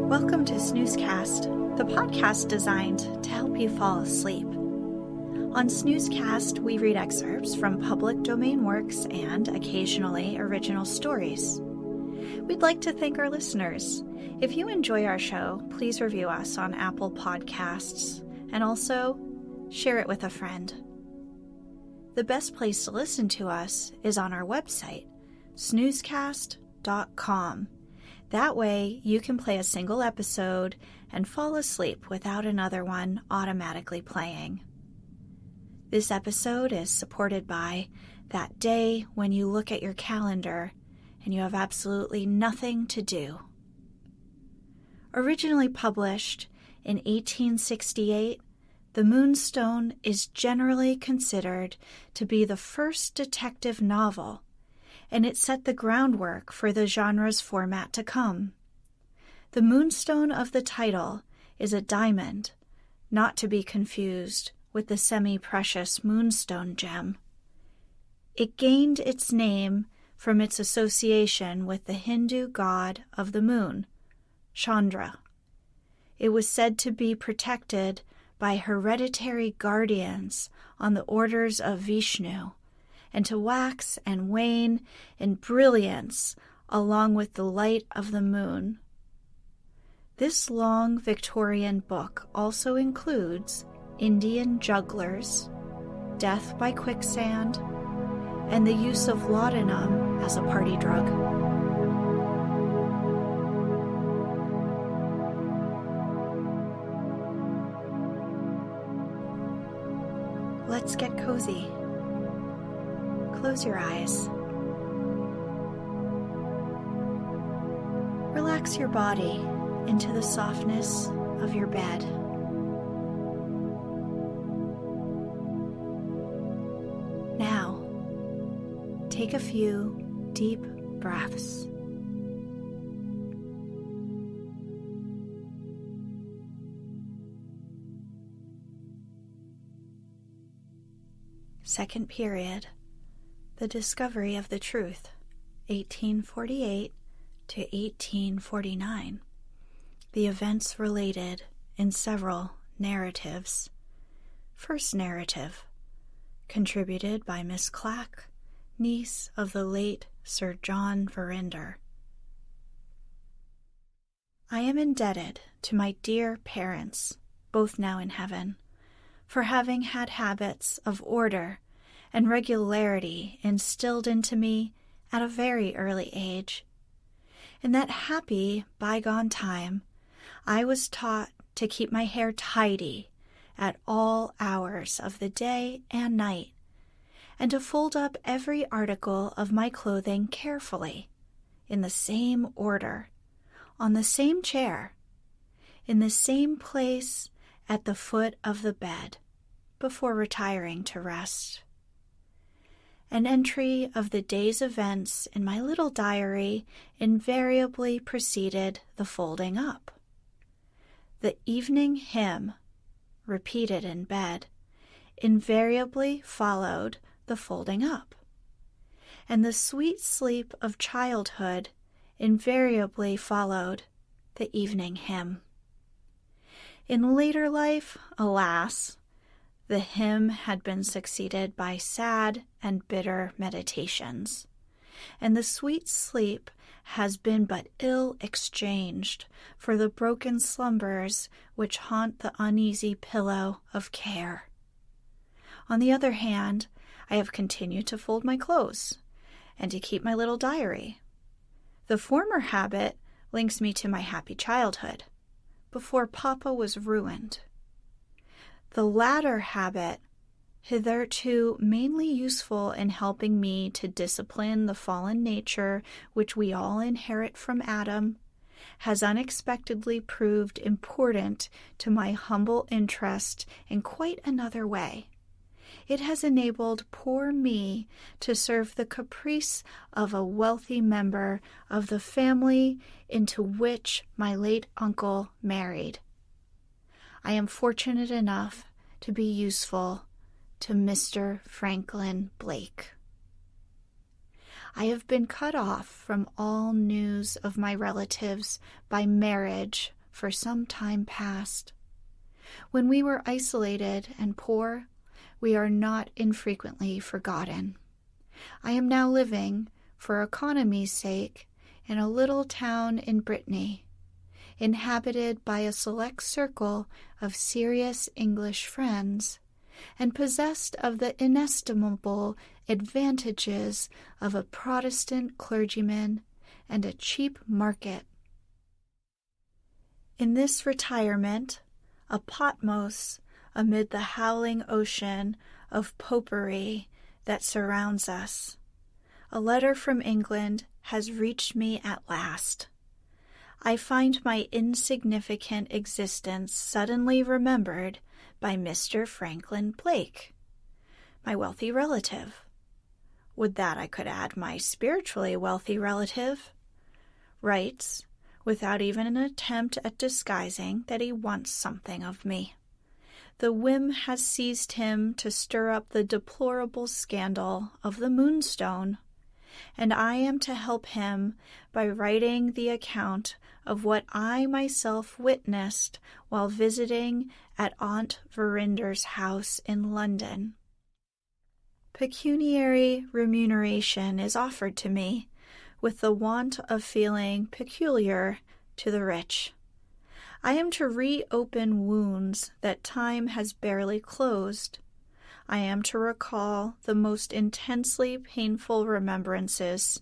Welcome to Snoozecast, the podcast designed to help you fall asleep. On Snoozecast, we read excerpts from public domain works and, occasionally, original stories. We'd like to thank our listeners. If you enjoy our show, please review us on Apple Podcasts, and also share it with a friend. The best place to listen to us is on our website, snoozecast.com. That way, you can play a single episode and fall asleep without another one automatically playing. This episode is supported by that day when you look at your calendar and you have absolutely nothing to do. Originally published in 1868, The Moonstone is generally considered to be the first detective novel, and it set the groundwork for the genre's format to come. The moonstone of the title is a diamond, not to be confused with the semi-precious moonstone gem. It gained its name from its association with the Hindu god of the moon, Chandra. It was said to be protected by hereditary guardians on the orders of Vishnu, and to wax and wane in brilliance along with the light of the moon. This long Victorian book also includes Indian jugglers, death by quicksand, and the use of laudanum as a party drug. Let's get cozy. Close your eyes. Relax your body into the softness of your bed. Now, take a few deep breaths. Second period. The Discovery of the Truth, 1848 to 1849. The events related in several narratives. First narrative, contributed by Miss Clack, niece of the late Sir John Verinder. I am indebted to my dear parents, both now in heaven, for having had habits of order and regularity instilled into me at a very early age. In that happy bygone time, I was taught to keep my hair tidy at all hours of the day and night, and to fold up every article of my clothing carefully, in the same order, on the same chair, in the same place at the foot of the bed, before retiring to rest. An entry of the day's events in my little diary invariably preceded the folding up. The evening hymn, repeated in bed, invariably followed the folding up, and the sweet sleep of childhood invariably followed the evening hymn. In later life, alas, the hymn had been succeeded by sad and bitter meditations, and the sweet sleep has been but ill exchanged for the broken slumbers which haunt the uneasy pillow of care. On the other hand, I have continued to fold my clothes and to keep my little diary. The former habit links me to my happy childhood, before Papa was ruined. The latter habit, hitherto mainly useful in helping me to discipline the fallen nature which we all inherit from Adam, has unexpectedly proved important to my humble interest in quite another way. It has enabled poor me to serve the caprice of a wealthy member of the family into which my late uncle married. I am fortunate enough to be useful to Mr. Franklin Blake. I have been cut off from all news of my relatives by marriage for some time past. When we were isolated and poor, we are not infrequently forgotten. I am now living, for economy's sake, in a little town in Brittany, inhabited by a select circle of serious English friends, and possessed of the inestimable advantages of a Protestant clergyman and a cheap market. In this retirement, a Patmos amid the howling ocean of popery that surrounds us, a letter from England has reached me at last. I find my insignificant existence suddenly remembered by Mr. Franklin Blake, my wealthy relative. Would that I could add my spiritually wealthy relative. Writes, without even an attempt at disguising that he wants something of me. The whim has seized him to stir up the deplorable scandal of the Moonstone, and I am to help him by writing the account of what I myself witnessed while visiting at Aunt Verinder's house in London. Pecuniary remuneration is offered to me, with the want of feeling peculiar to the rich. I am to reopen wounds that time has barely closed. I am to recall the most intensely painful remembrances,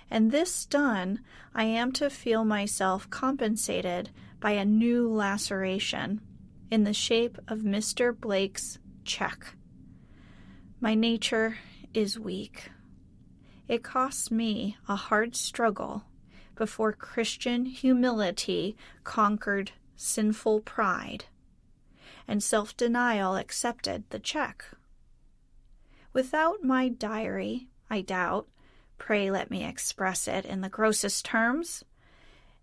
and this done, I am to feel myself compensated by a new laceration in the shape of Mr. Blake's check. My nature is weak. It costs me a hard struggle before Christian humility conquered sinful pride, and self-denial accepted the check. Without my diary, I doubt, pray let me express it in the grossest terms,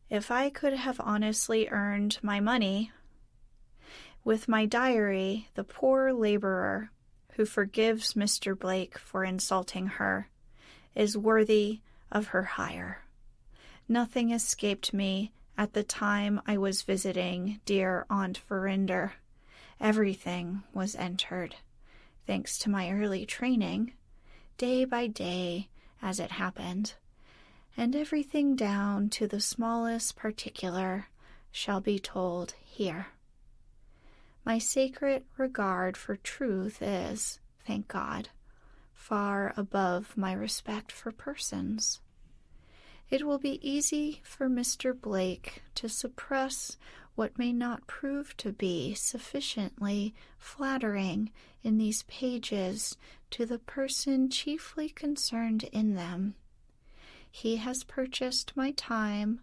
if I could have honestly earned my money. With my diary, the poor laborer who forgives Mr. Blake for insulting her is worthy of her hire. Nothing escaped me at the time I was visiting dear Aunt Verinder. Everything was entered, thanks to my early training, day by day as it happened, and everything down to the smallest particular shall be told here. My sacred regard for truth is, thank God, far above my respect for persons. It will be easy for Mr. Blake to suppress what may not prove to be sufficiently flattering in these pages to the person chiefly concerned in them. He has purchased my time,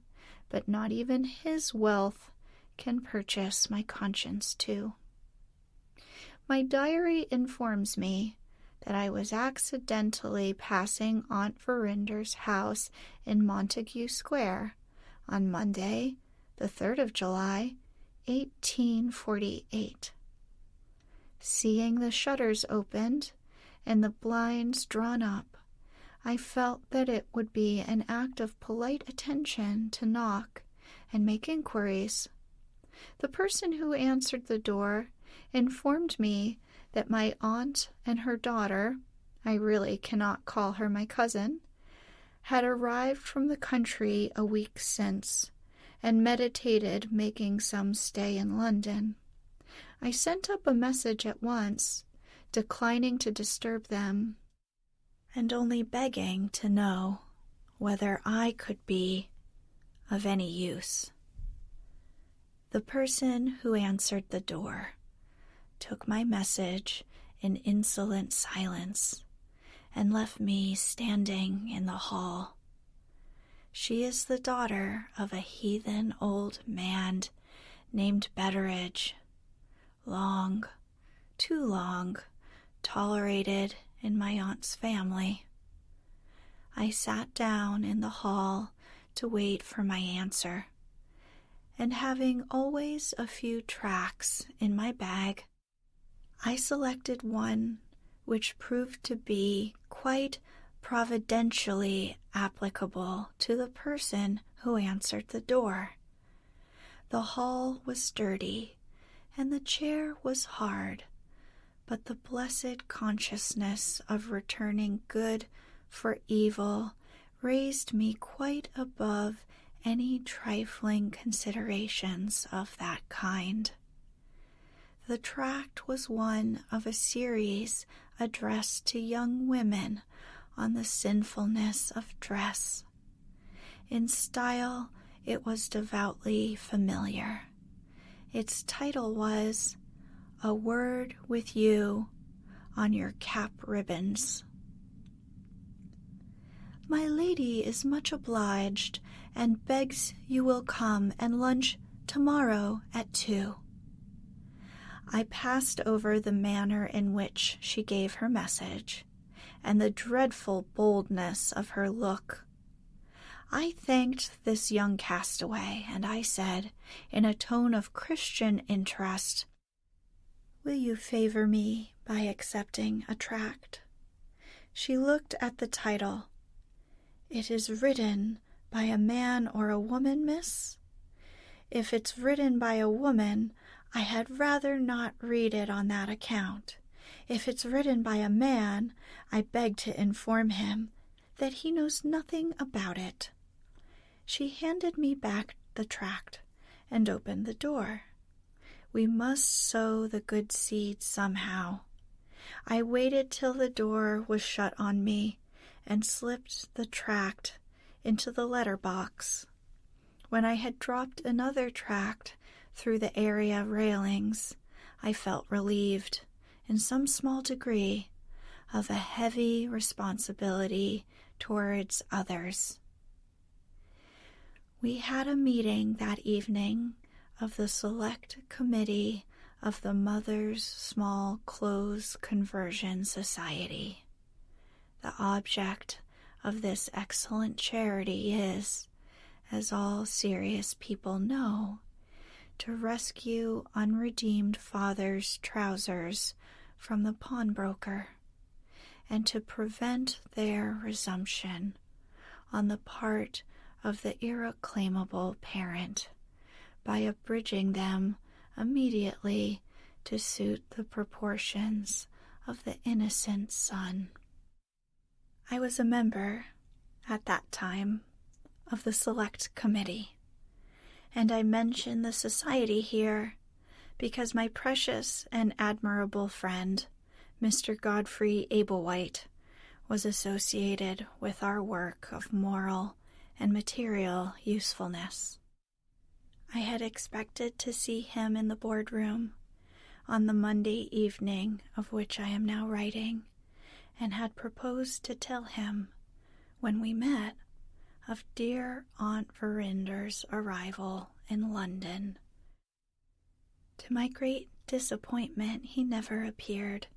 but not even his wealth can purchase my conscience too. My diary informs me that I was accidentally passing Aunt Verinder's house in Montague Square on Monday, the 3rd of July, 1848. Seeing the shutters opened and the blinds drawn up, I felt that it would be an act of polite attention to knock and make inquiries. The person who answered the door informed me that my aunt and her daughter, I really cannot call her my cousin, had arrived from the country a week since, and meditated making some stay in London. I sent up a message at once, declining to disturb them, and only begging to know whether I could be of any use. The person who answered the door took my message in insolent silence and left me standing in the hall. She is the daughter of a heathen old man named Betteridge, long, too long, tolerated in my aunt's family. I sat down in the hall to wait for my answer, and having always a few tracts in my bag, I selected one which proved to be quite providentially applicable to the person who answered the door. The hall was dirty, and the chair was hard, but the blessed consciousness of returning good for evil raised me quite above any trifling considerations of that kind. The tract was one of a series addressed to young women on the sinfulness of dress. In style, it was devoutly familiar. Its title was "A Word with You on Your Cap Ribbons." My lady is much obliged and begs you will come and lunch tomorrow at 2. I passed over the manner in which she gave her message, and the dreadful boldness of her look. I thanked this young castaway, and I said, in a tone of Christian interest, "Will you favor me by accepting a tract?" She looked at the title. "It is written by a man or a woman, miss? If it's written by a woman, I had rather not read it on that account. If it's written by a man, I beg to inform him that he knows nothing about it." She handed me back the tract and opened the door. We must sow the good seed somehow. I waited till the door was shut on me and slipped the tract into the letter box. When I had dropped another tract through the area railings, I felt relieved, in some small degree, of a heavy responsibility towards others. We had a meeting that evening of the Select Committee of the Mothers' Small Clothes Conversion Society. The object of this excellent charity is, as all serious people know, to rescue unredeemed fathers' trousers from the pawnbroker, and to prevent their resumption on the part of the irreclaimable parent by abridging them immediately to suit the proportions of the innocent son. I was a member, at that time, of the Select Committee, and I mention the society here because my precious and admirable friend, Mr. Godfrey Ablewhite, was associated with our work of moral and material usefulness. I had expected to see him in the boardroom on the Monday evening of which I am now writing, and had proposed to tell him, when we met, of dear Aunt Verinder's arrival in London. To my great disappointment, he never appeared.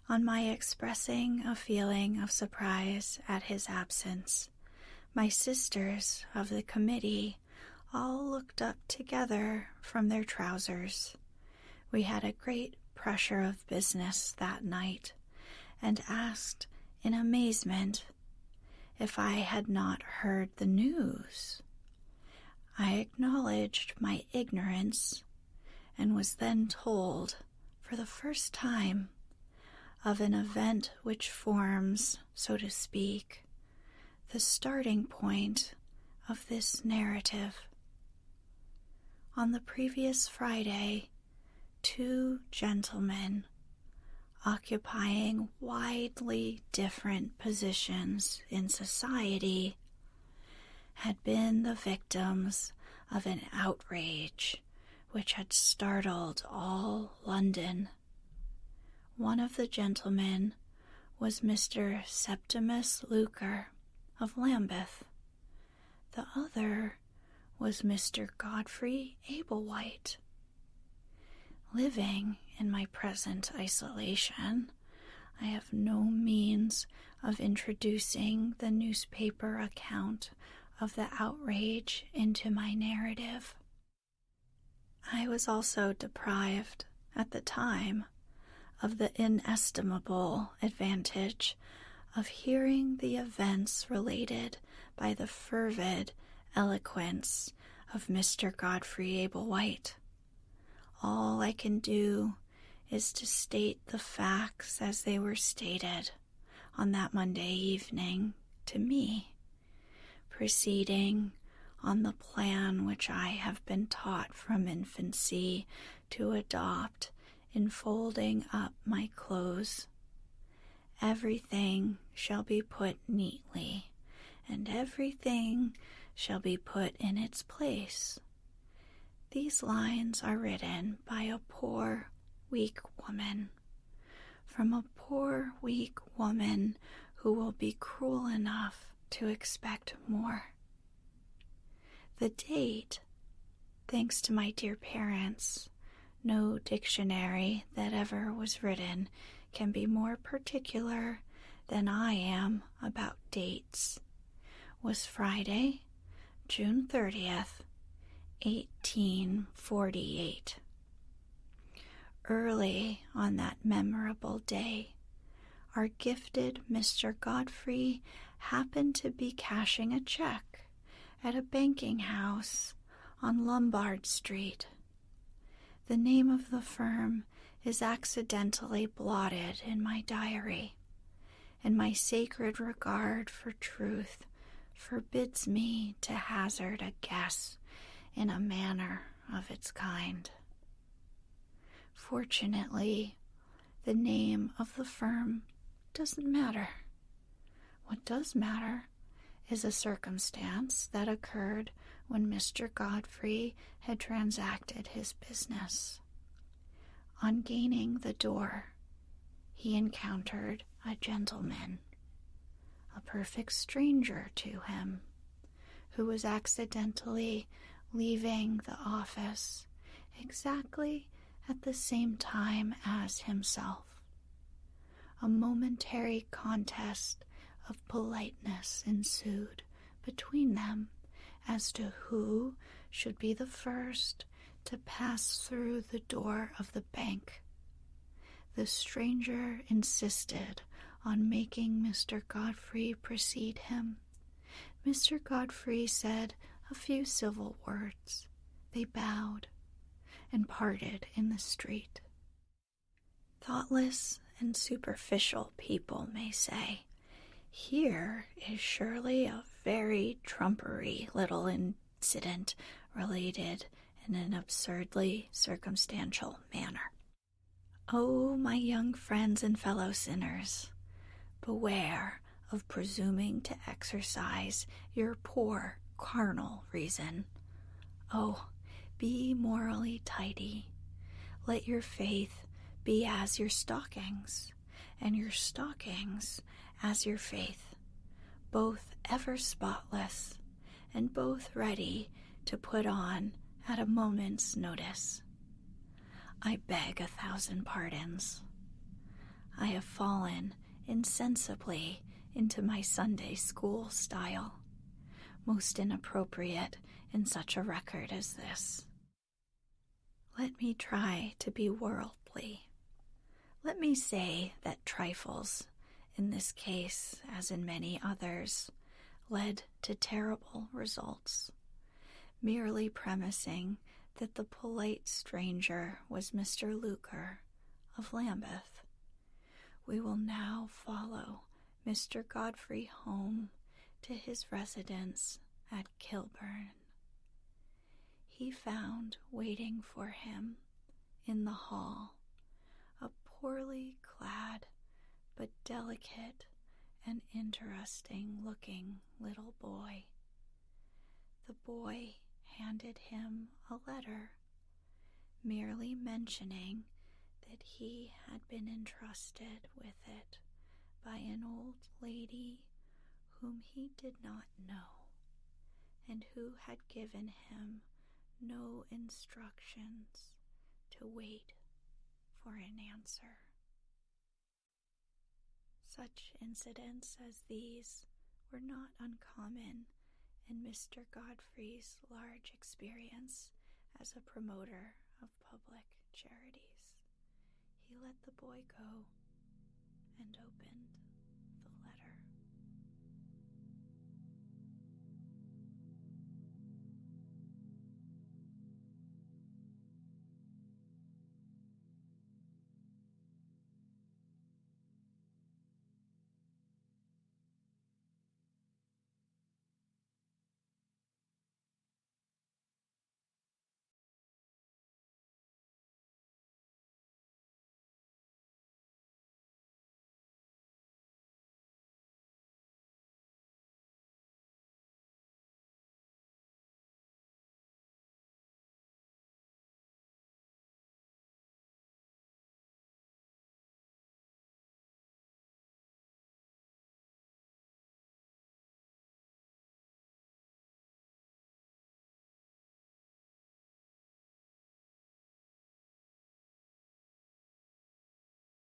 On my expressing a feeling of surprise at his absence, my sisters of the committee all looked up together from their trousers. We had a great pressure of business that night, and asked in amazement if I had not heard the news. I acknowledged my ignorance, and was then told, for the first time, of an event which forms, so to speak, the starting point of this narrative. On the previous Friday, 2 gentlemen, occupying widely different positions in society, had been the victims of an outrage which had startled all London. One of the gentlemen was Mr. Septimus Luker of Lambeth. The other was Mr. Godfrey Ablewhite. Living in my present isolation, I have no means of introducing the newspaper account of the outrage into my narrative. I was also deprived, at the time, of the inestimable advantage of hearing the events related by the fervid eloquence of Mr. Godfrey Ablewhite. All I can do is to state the facts as they were stated on that Monday evening to me, proceeding on the plan which I have been taught from infancy to adopt in folding up my clothes. Everything shall be put neatly, and everything shall be put in its place. These lines are written by a poor, weak woman, from a poor, weak woman who will be cruel enough to expect more. The date, thanks to my dear parents, no dictionary that ever was written can be more particular than I am about dates, was Friday, June 30th, 1848. Early on that memorable day, our gifted Mr. Godfrey happened to be cashing a check at a banking house on Lombard Street. The name of the firm is accidentally blotted in my diary, and my sacred regard for truth forbids me to hazard a guess in a manner of its kind. Fortunately, the name of the firm doesn't matter. What does matter is a circumstance that occurred when Mr. Godfrey had transacted his business. On gaining the door, he encountered a gentleman, a perfect stranger to him, who was accidentally leaving the office exactly at the same time as himself. A momentary contest of politeness ensued between them as to who should be the first to pass through the door of the bank. The stranger insisted on making Mr. Godfrey precede him. Mr. Godfrey said a few civil words. They bowed and parted in the street. Thoughtless and superficial people may say, here is surely a very trumpery little incident related in an absurdly circumstantial manner. Oh, my young friends and fellow sinners, beware of presuming to exercise your poor carnal reason. Oh, be morally tidy. Let your faith be as your stockings, and your stockings as your faith, both ever spotless, and both ready to put on at a moment's notice. I beg 1,000 pardons. I have fallen insensibly into my Sunday school style, most inappropriate in such a record as this. Let me try to be worldly. Let me say that trifles, in this case as in many others, led to terrible results, merely premising that the polite stranger was Mr. Luker of Lambeth. We will now follow Mr. Godfrey home to his residence at Kilburn. He found waiting for him in the hall a poorly clad but delicate and interesting-looking little boy. The boy handed him a letter, merely mentioning that he had been entrusted with it by an old lady whom he did not know, and who had given him no instructions to wait for an answer. Such incidents as these were not uncommon in Mr. Godfrey's large experience as a promoter of public charities. He let the boy go and opened